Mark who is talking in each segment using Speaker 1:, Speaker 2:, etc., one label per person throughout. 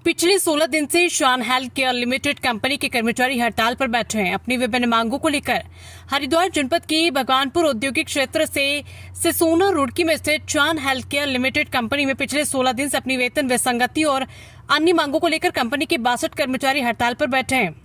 Speaker 1: पिछले 16 दिन से शान हेल्थ केयर लिमिटेड कंपनी के कर्मचारी हड़ताल पर बैठे हैं। अपनी विभिन्न मांगों को लेकर हरिद्वार जनपद की भगवानपुर औद्योगिक क्षेत्र से सिसोना रुड़की में स्थित शान हेल्थ केयर लिमिटेड कंपनी में पिछले 16 दिन से अपनी वेतन विसंगति और अन्य मांगों को लेकर कंपनी के 62 कर्मचारी हड़ताल पर बैठे हैं।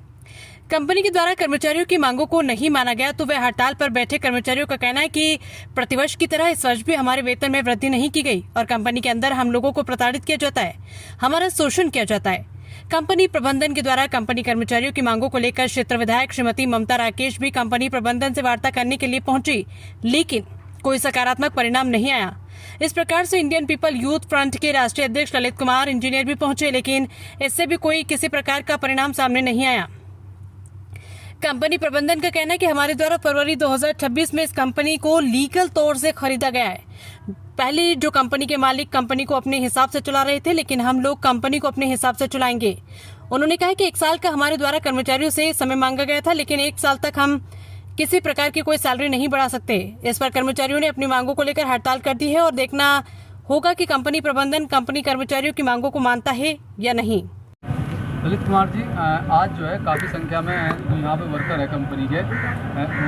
Speaker 1: कंपनी के द्वारा कर्मचारियों की मांगों को नहीं माना गया तो वे हड़ताल पर बैठे कर्मचारियों का कहना है कि प्रतिवर्ष की तरह इस वर्ष भी हमारे वेतन में वृद्धि नहीं की गई और कंपनी के अंदर हम लोगों को प्रताड़ित किया जाता है, हमारा शोषण किया जाता है। कंपनी प्रबंधन के द्वारा कंपनी कर्मचारियों की मांगों को लेकर क्षेत्र विधायक श्रीमती ममता राकेश भी कंपनी प्रबंधन से वार्ता करने के लिए पहुंची, लेकिन कोई सकारात्मक परिणाम नहीं आया। इस प्रकार से इंडियन पीपल यूथ फ्रंट के राष्ट्रीय अध्यक्ष ललित कुमार इंजीनियर भी पहुंचे, लेकिन इससे भी कोई किसी प्रकार का परिणाम सामने नहीं आया। कंपनी प्रबंधन का कहना है कि हमारे द्वारा फरवरी 2026 में इस कंपनी को लीगल तौर से खरीदा गया है। पहले जो कंपनी के मालिक कंपनी को अपने हिसाब से चला रहे थे, लेकिन हम लोग कंपनी को अपने हिसाब से चलाएंगे। उन्होंने कहा कि 1 साल का हमारे द्वारा कर्मचारियों से समय मांगा गया था, लेकिन 1 साल तक हम किसी प्रकार की कोई सैलरी नहीं बढ़ा सकते। इस पर कर्मचारियों ने अपनी मांगों को लेकर हड़ताल कर दी है और देखना होगा कि कंपनी प्रबंधन कंपनी कर्मचारियों की मांगों को मानता है या नहीं।
Speaker 2: ललित कुमार जी, आज जो है काफ़ी संख्या में यहाँ पे वर्कर है कंपनी के,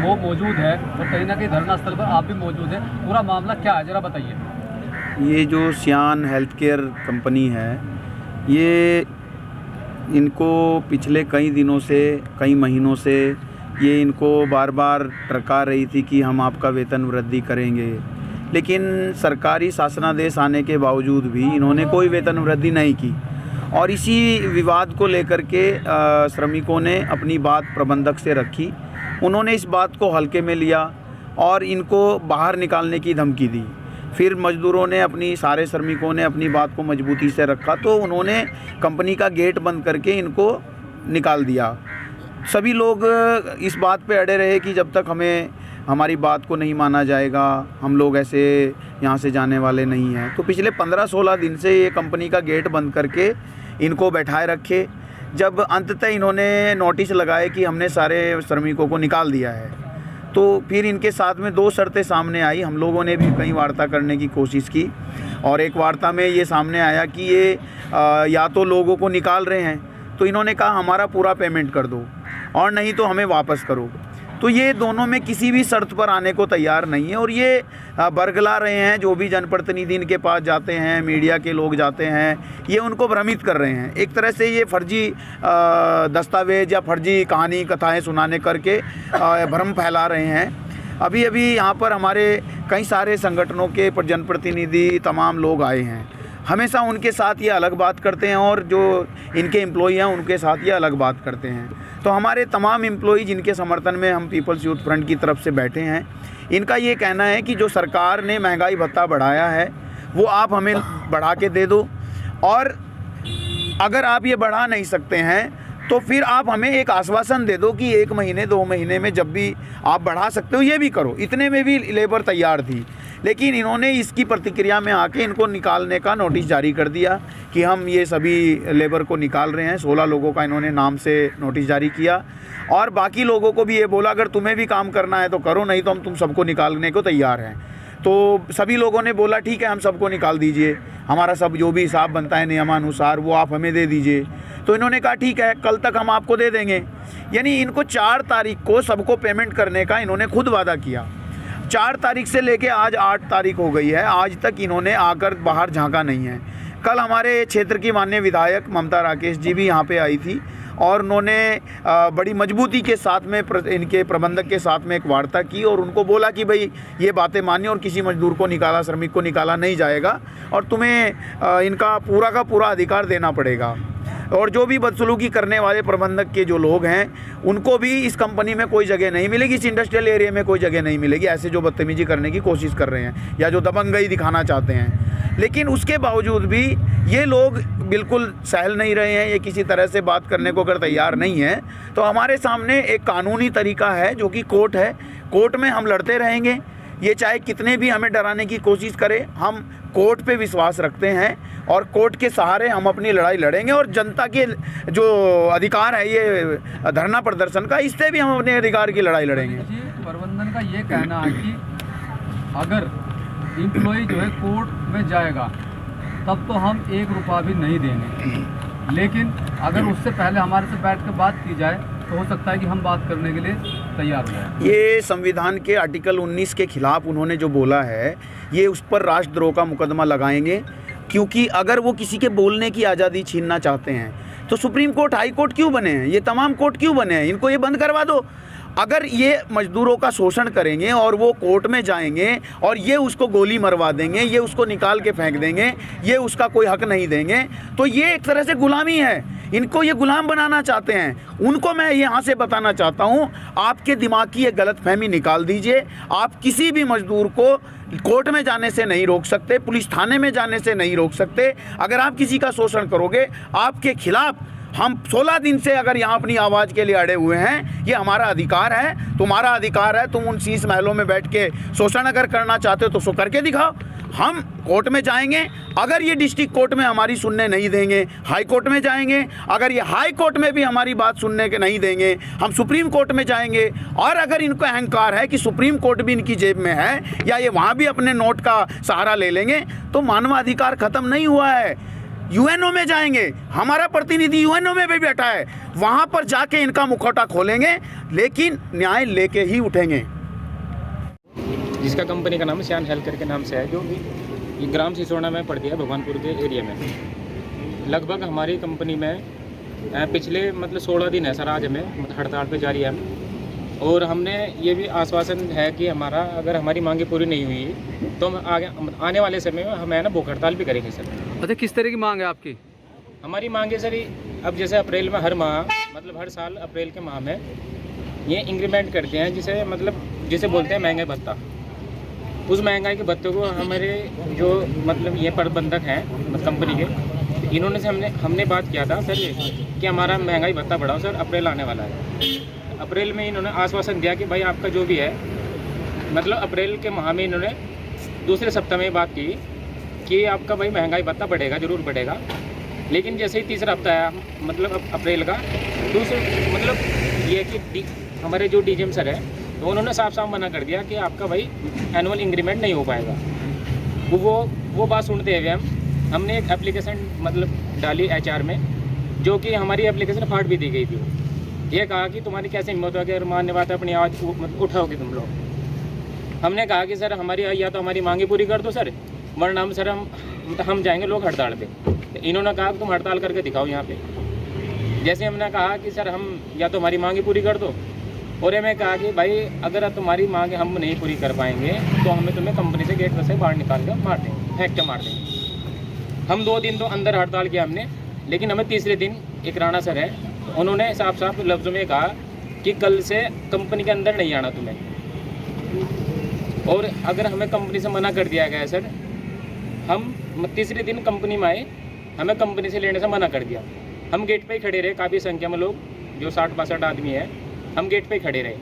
Speaker 2: वो मौजूद है और कहीं ना कहीं धरना स्थल पर आप भी मौजूद है। पूरा मामला क्या है, ज़रा बताइए।
Speaker 3: ये जो शान हेल्थ केयर कंपनी है, ये इनको पिछले कई दिनों से, कई महीनों से ये इनको बार बार टरका रही थी कि हम आपका वेतन वृद्धि करेंगे, लेकिन सरकारी शासनादेश आने के बावजूद भी इन्होंने कोई वेतन वृद्धि नहीं की। और इसी विवाद को लेकर के श्रमिकों ने अपनी बात प्रबंधक से रखी। उन्होंने इस बात को हल्के में लिया और इनको बाहर निकालने की धमकी दी। फिर मजदूरों ने सारे श्रमिकों ने अपनी बात को मजबूती से रखा तो उन्होंने कंपनी का गेट बंद करके इनको निकाल दिया। सभी लोग इस बात पे अड़े रहे कि जब तक हमारी बात को नहीं माना जाएगा, हम लोग ऐसे यहाँ से जाने वाले नहीं हैं। तो पिछले 15-16 दिन से ये कंपनी का गेट बंद करके इनको बैठाए रखे। जब अंततः इन्होंने नोटिस लगाए कि हमने सारे श्रमिकों को निकाल दिया है, तो फिर इनके साथ में 2 शर्तें सामने आई। हम लोगों ने भी कई वार्ता करने की कोशिश की और एक वार्ता में ये सामने आया कि ये या तो लोगों को निकाल रहे हैं, तो इन्होंने कहा हमारा पूरा पेमेंट कर दो और नहीं तो हमें वापस करो। तो ये दोनों में किसी भी शर्त पर आने को तैयार नहीं है और ये बरगला रहे हैं। जो भी जनप्रतिनिधि इनके पास जाते हैं, मीडिया के लोग जाते हैं, ये उनको भ्रमित कर रहे हैं। एक तरह से ये फर्जी दस्तावेज या फर्जी कहानी कथाएं सुनाने करके भ्रम फैला रहे हैं। अभी यहाँ पर हमारे कई सारे संगठनों के जनप्रतिनिधि तमाम लोग आए हैं। हमेशा उनके साथ ये अलग बात करते हैं और जो इनके एम्प्लॉई हैं उनके साथ ये अलग बात करते हैं। तो हमारे तमाम एम्प्लॉई जिनके समर्थन में हम पीपल्स यूथ फ्रंट की तरफ से बैठे हैं, इनका ये कहना है कि जो सरकार ने महंगाई भत्ता बढ़ाया है वो आप हमें बढ़ा के दे दो, और अगर आप ये बढ़ा नहीं सकते हैं तो फिर आप हमें एक आश्वासन दे दो कि 1 महीने 2 महीने में जब भी आप बढ़ा सकते हो ये भी करो। इतने में भी लेबर तैयार थी, लेकिन इन्होंने इसकी प्रतिक्रिया में आके इनको निकालने का नोटिस जारी कर दिया कि हम ये सभी लेबर को निकाल रहे हैं। 16 लोगों का इन्होंने नाम से नोटिस जारी किया और बाकी लोगों को भी ये बोला अगर तुम्हें भी काम करना है तो करो, नहीं तो हम तुम सबको निकालने को तैयार हैं। तो सभी लोगों ने बोला ठीक है, हम सबको निकाल दीजिए, हमारा सब जो भी हिसाब बनता है नियमानुसार वो आप हमें दे दीजिए। तो इन्होंने कहा ठीक है, कल तक हम आपको दे देंगे। यानी इनको 4 तारीख को सबको पेमेंट करने का इन्होंने खुद वादा किया। 4 तारीख से लेके आज 8 तारीख हो गई है, आज तक इन्होंने आकर बाहर झांका नहीं है। कल हमारे क्षेत्र की माननीय विधायक ममता राकेश जी भी यहाँ पे आई थी और उन्होंने बड़ी मजबूती के साथ में इनके प्रबंधक के साथ में एक वार्ता की और उनको बोला कि भाई ये बातें मानिए और किसी मजदूर को निकाला, श्रमिक को निकाला नहीं जाएगा और तुम्हें इनका पूरा का पूरा अधिकार देना पड़ेगा। और जो भी बदसलूकी करने वाले प्रबंधक के जो लोग हैं उनको भी इस कंपनी में कोई जगह नहीं मिलेगी, इस इंडस्ट्रियल एरिया में कोई जगह नहीं मिलेगी। ऐसे जो बदतमीजी करने की कोशिश कर रहे हैं या जो दबंगई दिखाना चाहते हैं, लेकिन उसके बावजूद भी ये लोग बिल्कुल सहल नहीं रहे हैं। ये किसी तरह से बात करने को अगर तैयार नहीं है तो हमारे सामने एक कानूनी तरीका है जो कि कोर्ट है। कोर्ट में हम लड़ते रहेंगे, ये चाहे कितने भी हमें डराने की कोशिश करें, हम कोर्ट पे विश्वास रखते हैं और कोर्ट के सहारे हम अपनी लड़ाई लड़ेंगे। और जनता के जो अधिकार है ये धरना प्रदर्शन का, इससे भी हम अपने अधिकार की लड़ाई लड़ेंगे।
Speaker 2: प्रबंधन का ये कहना है कि अगर एम्प्लॉई जो है कोर्ट में जाएगा तब तो हम 1 रुपया भी नहीं देंगे। लेकिन अगर उससे पहले हमारे से बैठ कर बात की जाए तो हो सकता है कि हम बात करने के लिए तैयार हो जाए।
Speaker 3: ये संविधान के आर्टिकल 19 के खिलाफ उन्होंने जो बोला है, ये उस पर राष्ट्रद्रोह का मुकदमा लगाएंगे, क्योंकि अगर वो किसी के बोलने की आज़ादी छीनना चाहते हैं तो सुप्रीम कोर्ट, हाई कोर्ट क्यों बने हैं? ये तमाम कोर्ट क्यों बने हैं? इनको ये बंद करवा दो। अगर ये मजदूरों का शोषण करेंगे और वो कोर्ट में जाएंगे और ये उसको गोली मरवा देंगे, ये उसको निकाल के फेंक देंगे, ये उसका कोई हक नहीं देंगे, तो ये एक तरह से गुलामी है। इनको ये गुलाम बनाना चाहते हैं। उनको मैं यहाँ से बताना चाहता हूँ, आपके दिमाग की ये गलतफहमी निकाल दीजिए। आप किसी भी मजदूर को कोर्ट में जाने से नहीं रोक सकते, पुलिस थाने में जाने से नहीं रोक सकते। अगर आप किसी का शोषण करोगे, आपके खिलाफ हम 16 दिन से अगर यहाँ अपनी आवाज़ के लिए अड़े हुए हैं। ये हमारा अधिकार है, तुम्हारा अधिकार है। तुम उन शीश महलों में बैठ के शोषण अगर करना चाहते हो तो सो करके दिखाओ। हम कोर्ट में जाएंगे, अगर ये डिस्ट्रिक्ट कोर्ट में हमारी सुनने नहीं देंगे, हाई कोर्ट में जाएंगे, अगर ये हाई कोर्ट में भी हमारी बात सुनने के नहीं देंगे, हम सुप्रीम कोर्ट में जाएंगे। और अगर इनको अहंकार है कि सुप्रीम कोर्ट भी इनकी जेब में है या ये वहाँ भी अपने नोट का सहारा ले लेंगे, तो मानवाधिकार खत्म नहीं हुआ है। यूएनओ में जाएंगे, हमारा प्रतिनिधि यूएनओ में भी बैठा है, वहाँ पर जाके इनका मुखौटा खोलेंगे, लेकिन न्याय लेके ही उठेंगे।
Speaker 4: जिसका कंपनी का नाम श्यान हेल्थ के नाम से है, जो ये ग्राम सिसोना में पड़ती है, भगवानपुर के एरिया में। लगभग हमारी कंपनी में पिछले 16 दिन है सर, आज हमें हड़ताल पे जारी है। और हमने ये भी आश्वासन है कि हमारा अगर हमारी मांगे पूरी नहीं हुई तो हम आने वाले समय में हम भूख हड़ताल भी करेंगे सर।
Speaker 2: अच्छा, किस तरह की मांग है आपकी?
Speaker 4: हमारी मांगे सर, अब जैसे अप्रैल में हर माह हर साल अप्रैल के माह में ये इंक्रीमेंट करते हैं, जिसे बोलते हैं महंगाई भत्ता। उस महंगाई के भत्ते को हमारे जो ये प्रबंधक हैं कंपनी के, इन्होंने से हमने बात किया था सर कि हमारा महंगाई भत्ता बढ़ाओ सर, अप्रैल आने वाला है। अप्रैल में इन्होंने आश्वासन दिया कि भाई आपका जो भी है, अप्रैल के माह में इन्होंने दूसरे सप्ताह में बात की कि आपका भाई महंगाई भत्ता बढ़ेगा, ज़रूर बढ़ेगा। लेकिन जैसे ही तीसरा हफ्ता आया अप्रैल का, दूसरे ये कि हमारे जो डीजीएम सर है, तो उन्होंने साफ साफ मना कर दिया कि आपका भाई एनुअल इंक्रीमेंट नहीं हो पाएगा। वो बात सुनते हुए हमने एक एप्लीकेशन डाली HR में, जो कि हमारी एप्लीकेशन फाड़ भी दी गई थी। ये कहा कि तुम्हारी कैसे हिम्मत होगी अगर मानने बात अपनी आवाज़ उठाओगे तुम लोग। हमने कहा कि सर हमारी या तो हमारी मांगे पूरी कर दो सर, वरना हम जाएंगे लोग हड़ताल पे। तो इन्होंने कहा कि तुम हड़ताल करके दिखाओ यहाँ पे। जैसे हमने कहा कि सर हम या तो हमारी मांगे पूरी कर दो, और मैं कहा कि भाई अगर तुम्हारी मांगे हम नहीं पूरी कर पाएंगे तो हमें तुम्हें कंपनी से गेट से बाहर निकाल कर मार देंगे, फेंक के मार देंगे। हम 2 दिन तो अंदर हड़ताल किया हमने, लेकिन हमें तीसरे दिन एक राणा सर है, उन्होंने साफ साफ लफ्ज़ों में कहा कि कल से कंपनी के अंदर नहीं आना तुम्हें। और अगर हमें कंपनी से मना कर दिया गया सर, हम तीसरे दिन कंपनी में आए, हमें कंपनी से लेने से मना कर दिया। हम गेट पे ही खड़े रहे, काफ़ी संख्या में लोग जो 60-62 आदमी है, हम गेट पे ही खड़े रहे।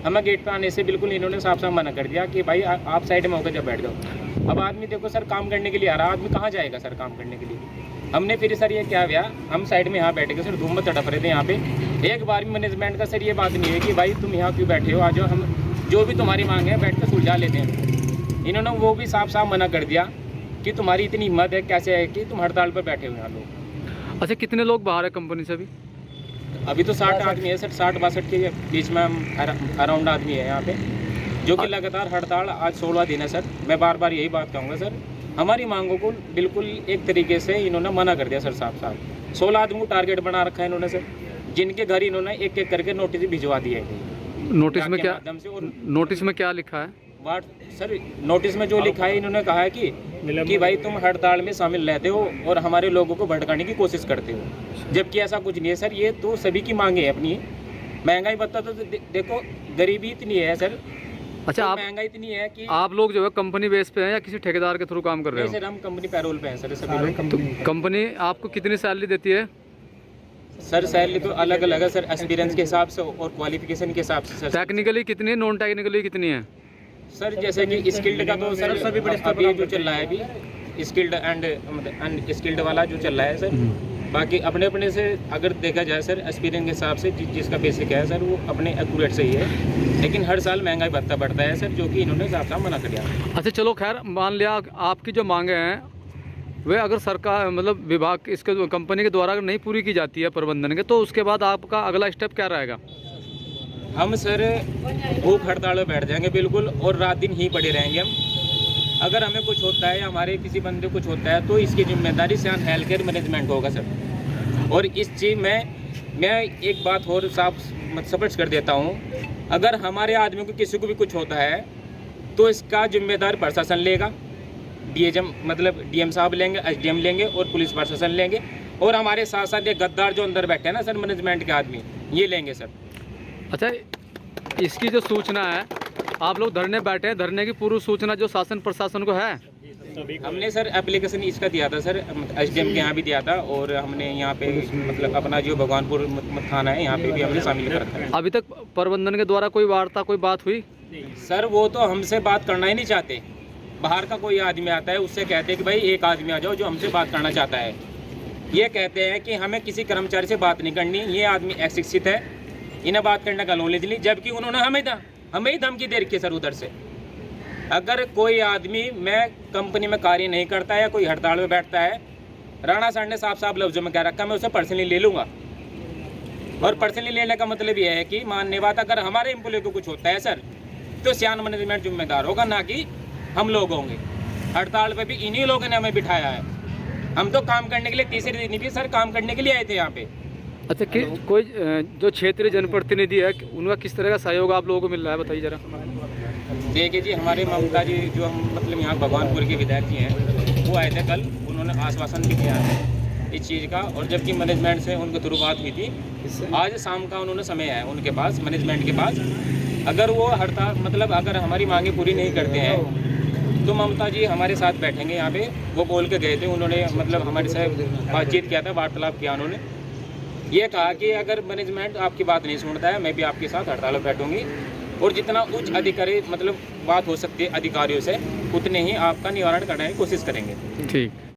Speaker 4: हमें गेट पे आने से बिल्कुल इन्होंने साफ साफ मना कर दिया कि भाई आप साइड में होकर जब बैठ जाओ। अब आदमी देखो सर काम करने के लिए आ रहा, आदमी कहाँ जाएगा सर काम करने के लिए? हमने फिर सर ये क्या हुआ, हम साइड में यहाँ बैठे गए सर, धूम में तड़प रहे थे यहाँ पे। एक बार भी मैनेजमेंट का सर ये बात नहीं है कि भाई तुम यहाँ क्यों बैठे हो, आ जाओ, हम जो भी तुम्हारी मांग है बैठ कर सुलझा लेते हैं। इन्होंने वो भी साफ साफ मना कर दिया कि तुम्हारी इतनी हिम्मत है कैसे है कि तुम हड़ताल पर बैठे हो यहाँ लोग।
Speaker 2: अच्छा, कितने लोग बाहर है कंपनी से
Speaker 4: अभी तो 60 आदमी है सर, 60-62 के बीच में हम अराउंड आदमी है यहाँ पे, जो कि लगातार हड़ताल आज 16 दिन है सर। मैं बार बार यही बात कहूँगा सर, हमारी मांगों को बिल्कुल एक तरीके से इन्होंने मना कर दिया सर, साफ साफ। 16 आदमी को टारगेट बना रखा है इन्होंने सर, जिनके घर इन्होंने एक एक करके नोटिस भिजवा दिए हैं।
Speaker 2: नोटिस में क्या, नोटिस में क्या लिखा है?
Speaker 4: सर नोटिस में जो लिखा है, इन्होंने कहा है कि भाई तुम हड़ताल में शामिल रहते हो और हमारे लोगों को भड़काने की कोशिश करते हो, जबकि ऐसा कुछ नहीं है सर। ये तो सभी की मांगे है अपनी। महंगाई भत्ता तो देखो, गरीबी इतनी है सर।
Speaker 2: अच्छा,
Speaker 4: तो
Speaker 2: आप
Speaker 4: महंगाई इतनी है कि
Speaker 2: आप लोग जो है कंपनी बेस पे हैं या किसी ठेकेदार के थ्रू काम कर रहे हो?
Speaker 4: सर हम कंपनी पैरोल पे हैं सर, सभी लोग।
Speaker 2: तो कंपनी आपको कितनी सैलरी देती है?
Speaker 4: सर सैलरी तो अलग अलग है सर, एक्सपीरियंस के हिसाब से और क्वालिफिकेशन के हिसाब से सर।
Speaker 2: टेक्निकली कितनी है, नॉन टेक्निकली कितनी है?
Speaker 4: सर जैसे कि स्किल्ड का तो सर सभी बड़े अभी जो चल रहा है, अभी स्किल्ड एंड अनस्किल्ड वाला जो चल रहा है सर। बाकी अपने अपने से अगर देखा जाए सर, एक्सपीरियंस के हिसाब से जिसका बेसिक है सर, वो अपने एक्यूरेट से ही है। लेकिन हर साल महंगाई भत्ता बढ़ता है सर, जो कि इन्होंने साफ साफ मना कर दिया।
Speaker 2: अच्छा चलो खैर, मान लिया आपकी जो मांगे हैं वे अगर सरकार मतलब विभाग इसके कंपनी के द्वारा अगर नहीं पूरी की जाती है प्रबंधन के, तो उसके बाद आपका अगला स्टेप क्या रहेगा?
Speaker 4: हम सर भूख हड़ताल में बैठ जाएंगे बिल्कुल, और रात दिन ही पड़े रहेंगे हम। अगर हमें कुछ होता है, हमारे किसी बंदे कुछ होता है, तो इसकी जिम्मेदारी शान हेल्थ केयर मैनेजमेंट होगा सर। और इस चीज़ में मैं एक बात और साफ स्पष्ट कर देता हूँ, अगर हमारे आदमी को किसी को भी कुछ होता है तो इसका जिम्मेदार प्रशासन लेगा, डीएम मतलब डीएम साहब लेंगे, एसडीएम लेंगे और पुलिस प्रशासन लेंगे, और हमारे साथ साथ ये गद्दार जो अंदर बैठे हैं ना सर मैनेजमेंट के आदमी, ये लेंगे सर।
Speaker 2: अच्छा, इसकी जो सूचना है, आप लोग धरने बैठे हैं, धरने की पूर्व सूचना जो शासन प्रशासन को है?
Speaker 4: हमने सर एप्लीकेशन इसका दिया था सर, एसडीएम के यहाँ भी दिया था, और हमने यहाँ पे मतलब अपना जो भगवानपुर थाना है यहाँ पे भी हमने शामिल कर रखा है।
Speaker 2: अभी तक प्रबंधन के द्वारा कोई वार्ता, कोई बात हुई?
Speaker 4: सर वो तो हमसे बात करना ही नहीं चाहते। बाहर का कोई आदमी आता है, उससे कहते हैं कि भाई एक आदमी आ जाओ जो हमसे बात करना चाहता है। ये कहते हैं कि हमें किसी कर्मचारी से बात नहीं करनी, ये आदमी अशिक्षित है, इन्हें बात करने का नॉलेज नहीं, जबकि उन्होंने हमें ही धमकी दे रखी है सर उधर से। अगर कोई आदमी मैं कंपनी में कार्य नहीं करता है या कोई हड़ताल में बैठता है, राणा सर ने साफ साफ लफ्जों में कह रखा, मैं उसे पर्सनली ले लूँगा। और पर्सनली लेने का मतलब ये है कि मानने बात, अगर हमारे एम्प्लॉय को कुछ होता है सर, तो सियान मैनेजमेंट जिम्मेदार होगा, ना कि हम लोग होंगे। हड़ताल पे भी इन्हीं लोगों ने हमें बिठाया है। हम तो काम करने के लिए, तीसरे दिन भी सर काम करने के लिए आए थे यहाँ पे।
Speaker 2: अच्छा, कि कोई जो क्षेत्रीय जनप्रतिनिधि है, उनका किस तरह का सहयोग आप लोगों को मिल रहा है, बताइए जरा।
Speaker 4: देखिए जी, हमारे ममता जी जो हम मतलब यहाँ भगवानपुर के विधायक जी हैं, वो आए थे कल, उन्होंने आश्वासन भी किया है इस चीज़ का, और जबकि मैनेजमेंट से उनके थ्रू बात हुई थी, आज शाम का उन्होंने समय है उनके पास, मैनेजमेंट के पास। अगर वो हड़ताल मतलब अगर हमारी मांगे पूरी नहीं करते हैं, तो ममता जी हमारे साथ बैठेंगे यहाँ पे। वो बोल के गए थे, उन्होंने मतलब हमारे साथ बातचीत किया था, वार्तालाप किया उन्होंने। ये कहा कि अगर मैनेजमेंट आपकी बात नहीं सुनता है, मैं भी आपके साथ हड़ताल में बैठूंगी, और जितना उच्च अधिकारी मतलब बात हो सकती है अधिकारियों से, उतने ही आपका निवारण करने की कोशिश करेंगे।
Speaker 2: ठीक।